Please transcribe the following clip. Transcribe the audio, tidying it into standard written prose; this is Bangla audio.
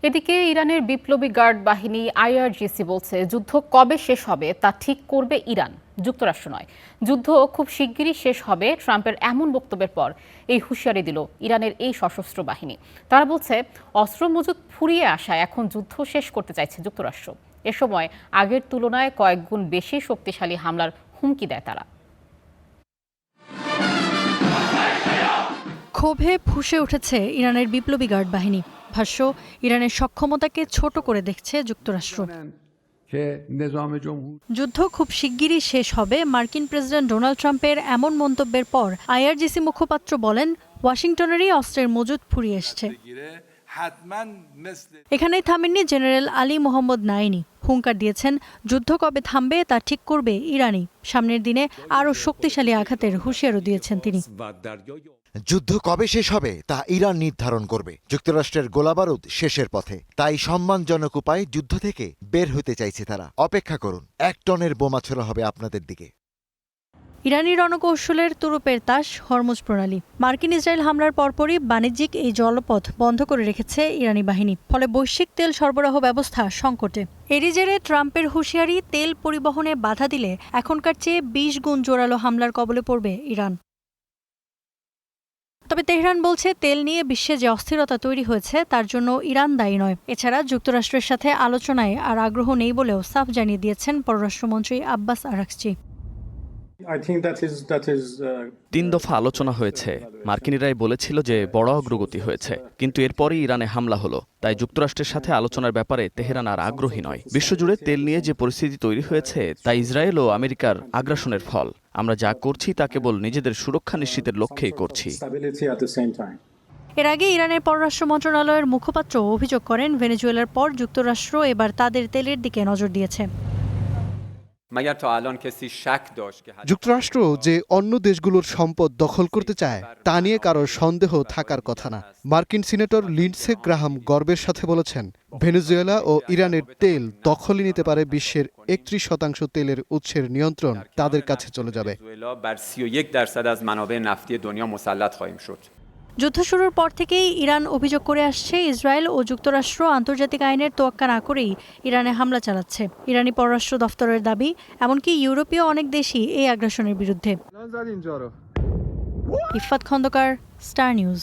এদিকে ইরানের বিপ্লবী গার্ড বাহিনী আইআরজিসি বলছে যুদ্ধ কবে শেষ হবে তা ঠিক করবে ইরান, যুক্তরাষ্ট্র নয়। যুদ্ধ খুব শিগগিরই শেষ হবে ট্রাম্পের এমন বক্তব্যের পর এই হুঁশিয়ারি দিল ইরানের এই সশস্ত্র বাহিনী। তারা বলছে অস্ত্র মজুত ফুরিয়ে আসায় এখন যুদ্ধ শেষ করতে চাইছে যুক্তরাষ্ট্র। এ সময় আগের তুলনায় কয়েক গুণ বেশি শক্তিশালী হামলার হুমকি দেয় তারা। ক্ষোভে ফুঁসে উঠেছে ইরানের বিপ্লবী গার্ড বাহিনী। ভাষ্য, ইরানের সক্ষমতাকে ছোট করে দেখছে যুক্তরাষ্ট্র। যুদ্ধ খুব শিগগিরই শেষ হবে মার্কিন প্রেসিডেন্ট ডোনাল্ড ট্রাম্পের এমন মন্তব্যের পর আইআরজিসি মুখপাত্র বলেন, ওয়াশিংটনেরই অস্ত্রের মজুত ফুরিয়ে এসছে। এখানেই থামেননি জেনারেল আলী মোহাম্মদ নাইনি। হুঙ্কার দিয়েছেন যুদ্ধ কবে থামবে তা ঠিক করবে ইরানই। সামনের দিনে আরও শক্তিশালী আঘাতের হুঁশিয়ারও দিয়েছেন তিনি। যুদ্ধ কবে শেষ হবে তা ইরান নির্ধারণ করবে। যুক্তরাষ্ট্রের গোলাবারুদ শেষের পথে, তাই সম্মানজনক উপায়ে যুদ্ধ থেকে বের হতে চাইছে তারা। অপেক্ষা করুন, 1 টনের বোমা ছোড়া হবে আপনাদের দিকে। ইরানি রণকৌশলের তুরুপের তাস হরমুজ প্রণালী। মার্কিন ইসরায়েল হামলার পরপরই বাণিজ্যিক এই জলপথ বন্ধ করে রেখেছে ইরানি বাহিনী। ফলে বৈশ্বিক তেল সরবরাহ ব্যবস্থা সংকটে। এরই জেরে ট্রাম্পের হুঁশিয়ারি, তেল পরিবহনে বাধা দিলে এখনকার চেয়ে 20 গুণ জোরালো হামলার কবলে পড়বে ইরান। তবে তেহরান বলছে তেল নিয়ে বিশ্বে যে অস্থিরতা তৈরি হয়েছে তার জন্য ইরান দায়ী নয়। এছাড়া যুক্তরাষ্ট্রের সাথে আলোচনায় আর আগ্রহ নেই বলেও সাফ জানিয়ে দিয়েছেন পররাষ্ট্রমন্ত্রী আব্বাস আরাকচি। 3 দফা আলোচনা হয়েছে। মার্কিনিরাই বলেছিল যে বড় অগ্রগতি হয়েছে, কিন্তু এরপরই ইরানে হামলা হলো। তাই যুক্তরাষ্ট্রের সাথে আলোচনার ব্যাপারে তেহরান আর আগ্রহী নয়। বিশ্বজুড়ে তেল নিয়ে যে পরিস্থিতি তৈরি হয়েছে তা ইসরায়েল ও আমেরিকার আগ্রাসনের ফল। আমরা যা করছি তা কেবল নিজেদের সুরক্ষা নিশ্চিতের লক্ষ্যেই করছি। এর আগে ইরানের পররাষ্ট্র মন্ত্রণালয়ের মুখপাত্র অভিযোগ করেন, ভেনেজুয়েলার পর যুক্তরাষ্ট্র এবার তাদের তেলের দিকে নজর দিয়েছে। যুক্তরাষ্ট্র যে অন্য দেশগুলোর সম্পদ দখল করতে চায় তা নিয়ে কারোর সন্দেহ থাকার কথা না। মার্কিন সিনেটর লিন্ডসে গ্রাহাম গর্বের সাথে বলেছেন, ভেনেজুয়েলা ও ইরানের তেল দখলে নিতে পারে বিশ্বের 31% তেলের উৎসের নিয়ন্ত্রণ তাদের কাছে চলে যাবে। যুদ্ধ শুরুর পর থেকেই ইরান অভিযোগ করে আসছে, ইসরায়েল ও যুক্তরাষ্ট্র আন্তর্জাতিক আইনের তোয়াক্কা না করেই ইরানে হামলা চালাচ্ছে। ইরানি পররাষ্ট্র দফতরের দাবি, এমনকি ইউরোপীয় অনেক দেশই এই আগ্রাসনের বিরুদ্ধে। Ifat Khandakar, star news.